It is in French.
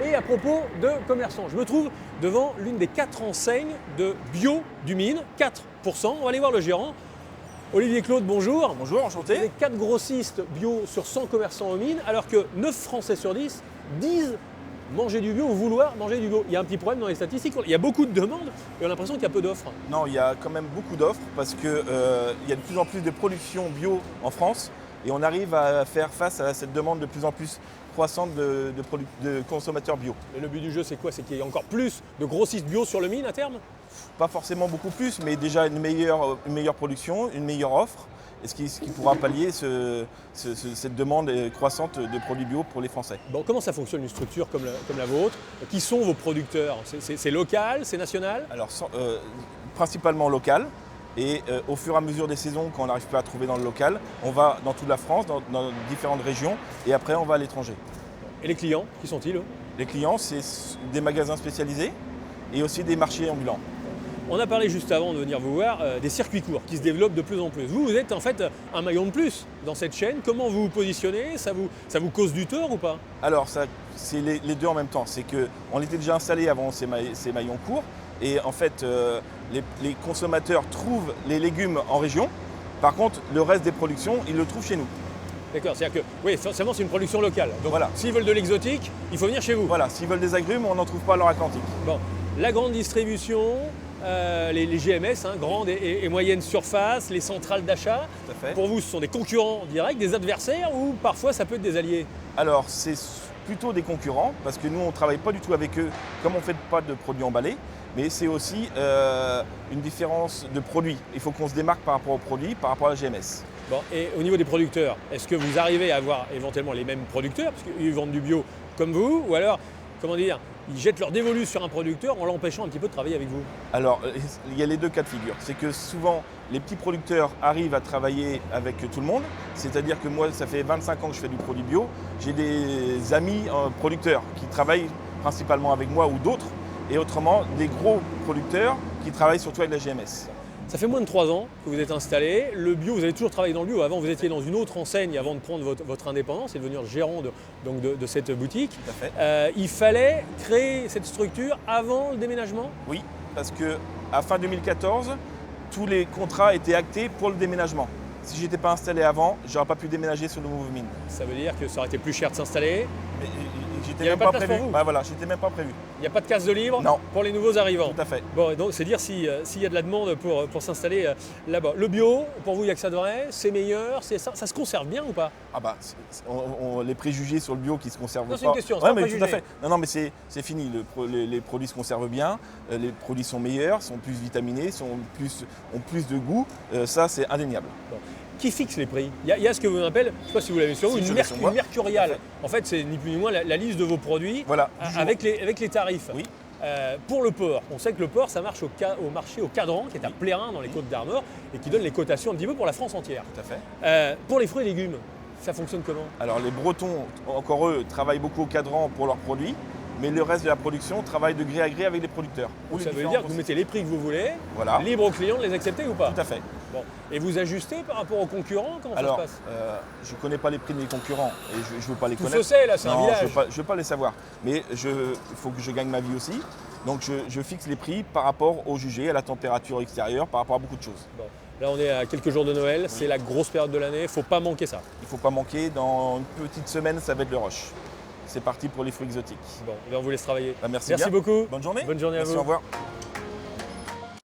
Et à propos de commerçants, je me trouve devant l'une des 4 enseignes de bio du Mine, 4%. On va aller voir le gérant. Olivier Claude, bonjour. Bonjour, enchanté. Les 4 grossistes bio sur 100 commerçants au Mine, alors que 9 Français sur 10 disent manger du bio ou vouloir manger du bio. Il y a un petit problème dans les statistiques. Il y a beaucoup de demandes et on a l'impression qu'il y a peu d'offres. Non, il y a quand même beaucoup d'offres parce qu'il y a de plus en plus de production bio en France et on arrive à faire face à cette demande de plus en plus croissante de consommateurs bio. Et le but du jeu, c'est quoi? C'est qu'il y ait encore plus de grossistes bio sur le Mine à terme? Pas forcément beaucoup plus, mais déjà une meilleure production, une meilleure offre, et ce qui pourra pallier cette demande croissante de produits bio pour les Français. Bon, comment ça fonctionne une structure comme la vôtre? Qui sont vos producteurs? C'est local, c'est national? Alors, principalement local. Et au fur et à mesure des saisons, quand on n'arrive pas à trouver dans le local, on va dans toute la France, dans différentes régions, et après on va à l'étranger. Et les clients, qui sont-ils eux? Les clients, c'est des magasins spécialisés et aussi des marchés ambulants. On a parlé juste avant de venir vous voir des circuits courts qui se développent de plus en plus. Vous êtes en fait un maillon de plus dans cette chaîne. Comment vous vous positionnez? Ça vous cause du tort ou pas? Alors, c'est les deux en même temps. C'est qu'on était déjà installés avant ces maillons courts. Et en fait, les consommateurs trouvent les légumes en région. Par contre, le reste des productions, ils le trouvent chez nous. D'accord, c'est-à-dire que oui, forcément, c'est une production locale. Donc voilà. S'ils veulent de l'exotique, il faut venir chez vous. Voilà, s'ils veulent des agrumes, on n'en trouve pas à Loire-Atlantique. Bon, la grande distribution, les GMS, grandes et moyennes surfaces, les centrales d'achat. Tout à fait. Pour vous, ce sont des concurrents directs, des adversaires ou parfois ça peut être des alliés? Alors, c'est plutôt des concurrents parce que nous, on ne travaille pas du tout avec eux comme on ne fait pas de produits emballés. Mais c'est aussi une différence de produit. Il faut qu'on se démarque par rapport aux produits, par rapport à la GMS. Bon, et au niveau des producteurs, est-ce que vous arrivez à avoir éventuellement les mêmes producteurs, parce qu'ils vendent du bio comme vous, ou alors, comment dire, ils jettent leur dévolu sur un producteur en l'empêchant un petit peu de travailler avec vous? Alors, il y a les deux cas de figure. C'est que souvent, les petits producteurs arrivent à travailler avec tout le monde. C'est-à-dire que moi, ça fait 25 ans que je fais du produit bio. J'ai des amis producteurs qui travaillent principalement avec moi ou d'autres. Et autrement, des gros producteurs qui travaillent surtout avec la GMS. Ça fait moins de 3 ans que vous êtes installé. Le bio, vous avez toujours travaillé dans le bio. Avant, vous étiez dans une autre enseigne avant de prendre votre indépendance et de devenir gérant de cette boutique. Tout à fait. Il fallait créer cette structure avant le déménagement? Oui, parce qu'à fin 2014, tous les contrats étaient actés pour le déménagement. Si je n'étais pas installé avant, je n'aurais pas pu déménager sur le nouveau Mine. Ça veut dire que ça aurait été plus cher de s'installer? J'étais même pas prévu. Bah voilà, j'étais même pas prévu. Il n'y a pas de case de libre? Non. Pour les nouveaux arrivants? Tout à fait. Bon, et donc c'est dire s'il y a de la demande pour s'installer là-bas. Le bio, pour vous, il n'y a que ça de vrai? C'est meilleur? Ça se conserve bien ou pas? Ah bah, les préjugés sur le bio qui se conservent pas. C'est une question, c'est ouais, pas mais préjugé. tout à fait. Non, mais c'est fini. Les produits se conservent bien. Les produits sont meilleurs, sont plus vitaminés, ont plus de goût. Ça, c'est indéniable. Bon. Qui fixe les prix? Il y a ce que vous appelez, je ne sais pas si vous l'avez sur vous, une mercuriale. En fait, c'est ni plus ni moins la liste de vos produits voilà, avec les tarifs. Oui. Pour le porc, on sait que le porc, ça marche au marché au Cadran, qui est à Plérin dans les Côtes d'Armor, et qui donne les cotations un petit peu pour la France entière. Tout à fait. Pour les fruits et légumes, ça fonctionne comment? Alors les Bretons, encore eux, travaillent beaucoup au Cadran pour leurs produits. Mais le reste de la production travaille de gré à gré avec les producteurs. Donc ça veut dire que vous mettez les prix que vous voulez, voilà. Libre aux clients de les accepter ou pas? Tout à fait. Bon. Et vous ajustez par rapport aux concurrents? Comment alors, ça se passe? je ne connais pas les prix de mes concurrents et je ne veux pas les connaître. Tout se sait là, c'est un village. Je ne veux pas les savoir. Mais il faut que je gagne ma vie aussi. Donc je fixe les prix par rapport au jugé, à la température extérieure, par rapport à beaucoup de choses. Bon. Là on est à quelques jours de Noël, oui. C'est la grosse période de l'année, il ne faut pas manquer ça. Il ne faut pas manquer, dans une petite semaine ça va être le rush. C'est parti pour les fruits exotiques. Bon, on vous laisse travailler. Merci beaucoup. Bonne journée. Bonne journée à vous. Merci, au revoir.